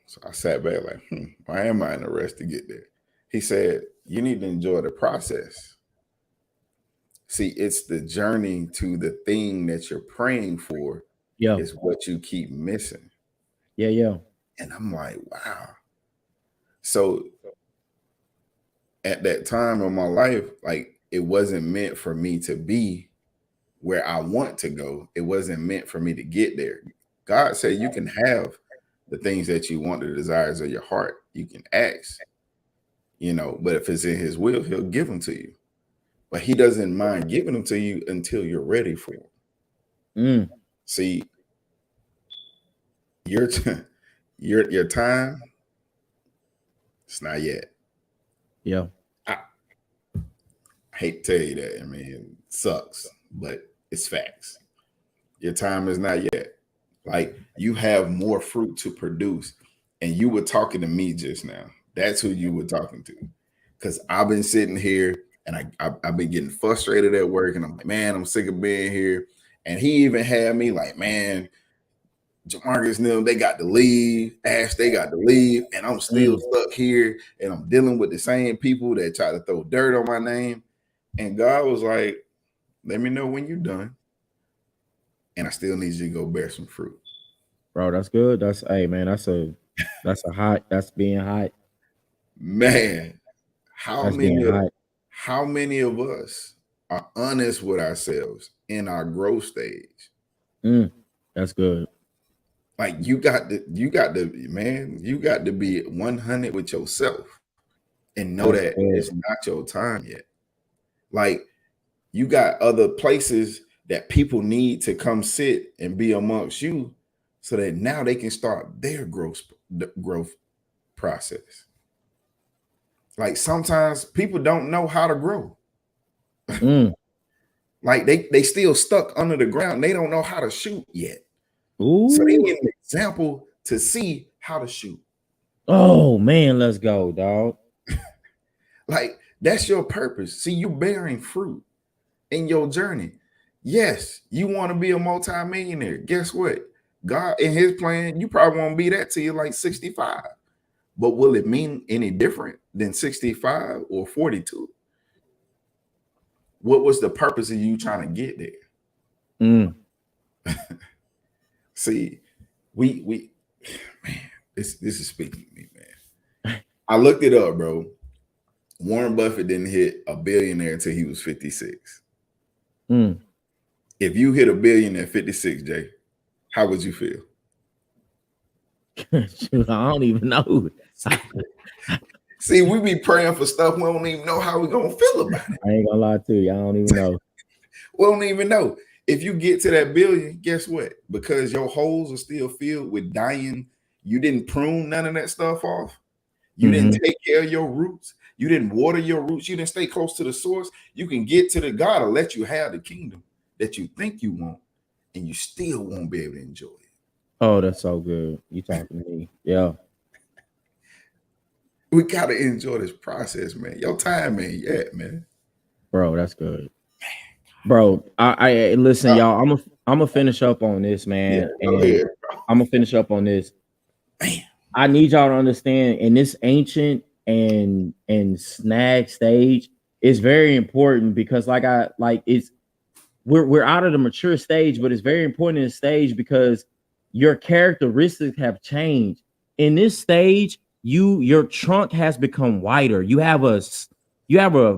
so I sat back like, why am I in a rush to get there? He said, you need to enjoy the process. See, it's the journey to the thing that you're praying for Yeah. is what you keep missing. Yeah. And I'm like, wow. So at that time of my life, like it wasn't meant for me to be where I want to go. It wasn't meant for me to get there. God said you can have the things that you want, the desires of your heart. You can ask, but if it's in his will, he'll give them to you. But he doesn't mind giving them to you until you're ready for them. Mm. See, your your time, it's not yet. Yeah. I hate to tell you that. I mean, it sucks, but it's facts. Your time is not yet. Like you have more fruit to produce. And you were talking to me just now. That's who you were talking to. Because I've been sitting here and I've been getting frustrated at work, and I'm like, man, I'm sick of being here. And he even had me like, man, Jamarcus and them, they got to leave. Ash, they got to leave, and I'm still stuck here, and I'm dealing with the same people that try to throw dirt on my name. And God was like, let me know when you're done, and I still need you to go bear some fruit. Bro, that's good. That's hey man, that's being hot. Man, how That's many being of hot. how many of us are honest with ourselves in our growth stage? That's good. Like you got to be 100 with yourself and know That's that good. it's not your time yet. Like you got other places that people need to come sit and be amongst you so that now they can start their growth process. Like sometimes people don't know how to grow. Like they still stuck under the ground. They don't know how to shoot yet. So they Ooh. need an example to see how to shoot. Oh man, let's go, dog. Like that's your purpose. See, you bearing fruit in your journey. Yes, you want to be a multimillionaire. Guess what? God in his plan, you probably won't be that till you're like 65. But will it mean any different than 65 or 42? What was the purpose of you trying to get there? See, we man, this is speaking to me, man. I looked it up, bro. Warren Buffett didn't hit a billionaire until he was 56. If you hit a billion at 56, Jay, how would you feel? Shoot, I don't even know. See, we be praying for stuff we don't even know how we gonna feel about it. I ain't gonna lie to you. I don't even know. We don't even know. If you get to that billion, guess what? Because your holes are still filled with dying, you didn't prune none of that stuff off. You didn't take care of your roots. You didn't water your roots. You didn't stay close to the source. You can get to the God to let you have the kingdom that you think you want, and you still won't be able to enjoy it. Oh, that's so good. You talking to me? Yeah. We gotta enjoy this process, man. Your time ain't yet, man. Bro, that's good. Bro, I listen, y'all. I'm gonna finish up on this, man. Yeah, go ahead, I'm gonna finish up on this. Man. I need y'all to understand in this ancient and snag stage, it's very important because we're out of the mature stage, but it's very important in this stage because your characteristics have changed. In this stage, your trunk has become wider. You have a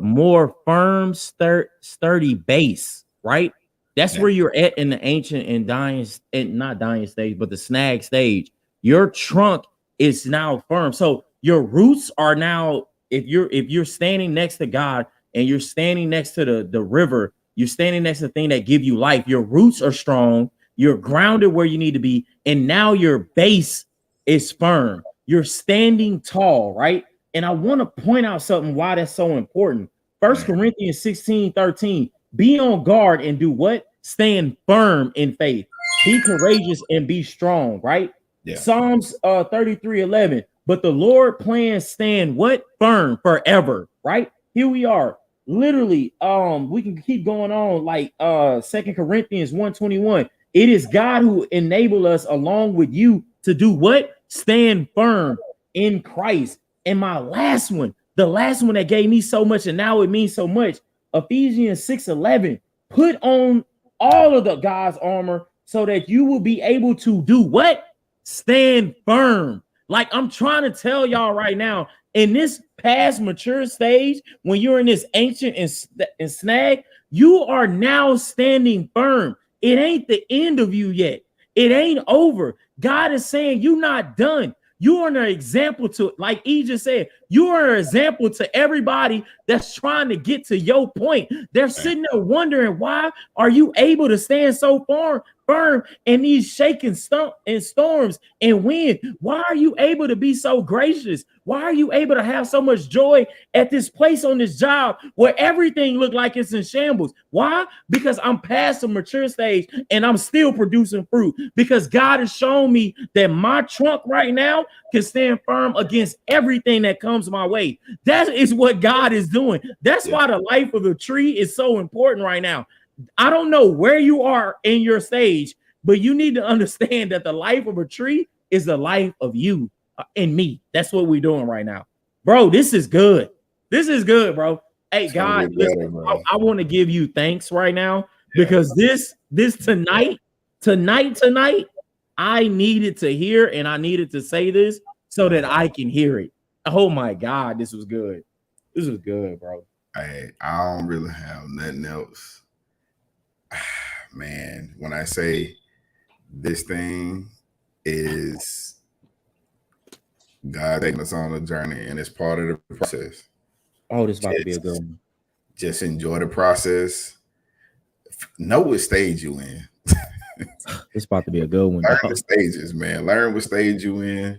more firm, sturdy base, right? That's where you're at in the ancient and dying, and not dying stage, but the snag stage. Your trunk is now firm. So your roots are now, if you're standing next to God and you're standing next to the river, you're standing next to the thing that give you life. Your roots are strong. You're grounded where you need to be, and now your base is firm. You're standing tall, right? And I want to point out something why that's so important. 1 Corinthians 16:13. Be on guard and do what? Stand firm in faith. Be courageous and be strong, right? Yeah. Psalms 33:11. But the Lord plans stand what? Firm forever, right? Here we are. Literally, we can keep going on like 2 Corinthians 1:21. It is God who enabled us along with you to do what? Stand firm in Christ. And my last one, the last one that gave me so much, and now it means so much. Ephesians 6:11. Put on all of the God's armor so that you will be able to do what? Stand firm. Like I'm trying to tell y'all right now, in this past mature stage, when you're in this ancient and snag, you are now standing firm. It ain't the end of you yet. It ain't over. God is saying you're not done. You are an example to, like E just said, you are an example to everybody that's trying to get to your point. They're sitting there wondering, why are you able to stand so firm in these shaking storms and wind? Why are you able to be so gracious? Why are you able to have so much joy at this place on this job where everything looked like it's in shambles? Why? Because I'm past the mature stage and I'm still producing fruit, because God has shown me that my trunk right now can stand firm against everything that comes comes my way. That is what God is doing. That's why the life of the tree is so important right now. I don't know where you are in your stage, but you need to understand that the life of a tree is the life of you and me. That's what we're doing right now. Bro, this is good. This is good, bro. Hey, God, listen, I want to give you thanks right now because this tonight, I needed to hear and I needed to say this so that I can hear it. Oh my God, this was good. This was good, bro. Hey, I don't really have nothing else. Man, when I say this thing is God taking us on a journey and it's part of the process. Oh, this is about to be a good one. Just enjoy the process. Know what stage you in. It's about to be a good one. Learn the stages, man. Learn what stage you in,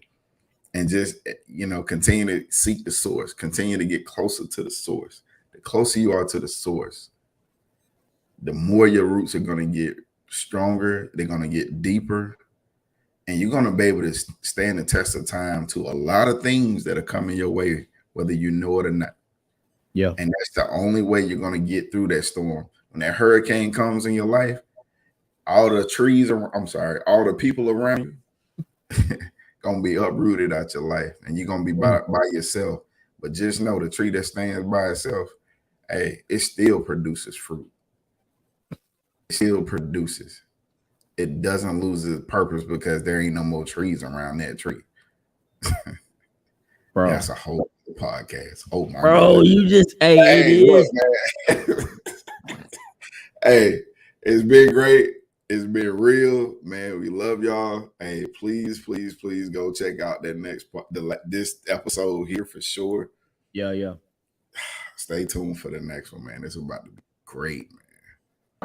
and just continue to seek the source. Continue to get closer to the source. The closer you are to the source, the more your roots are going to get stronger. They're going to get deeper, and you're going to be able to stand the test of time to a lot of things that are coming your way, whether you know it or not. Yeah, and that's the only way you're going to get through that storm. When that hurricane comes in your life, all the trees all the people around you gonna be uprooted out your life, and you're gonna be by yourself. But just know the tree that stands by itself, hey, it still produces fruit. It still produces. It doesn't lose its purpose because there ain't no more trees around that tree. Bro, that's a whole podcast. Oh my bro, God. You just it is. Look, man. Hey, it's been great. It's been real, man. We love y'all. Hey, please go check out that next part, this episode here for sure. Yeah. Stay tuned for the next one, man. It's about to be great,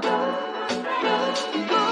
man.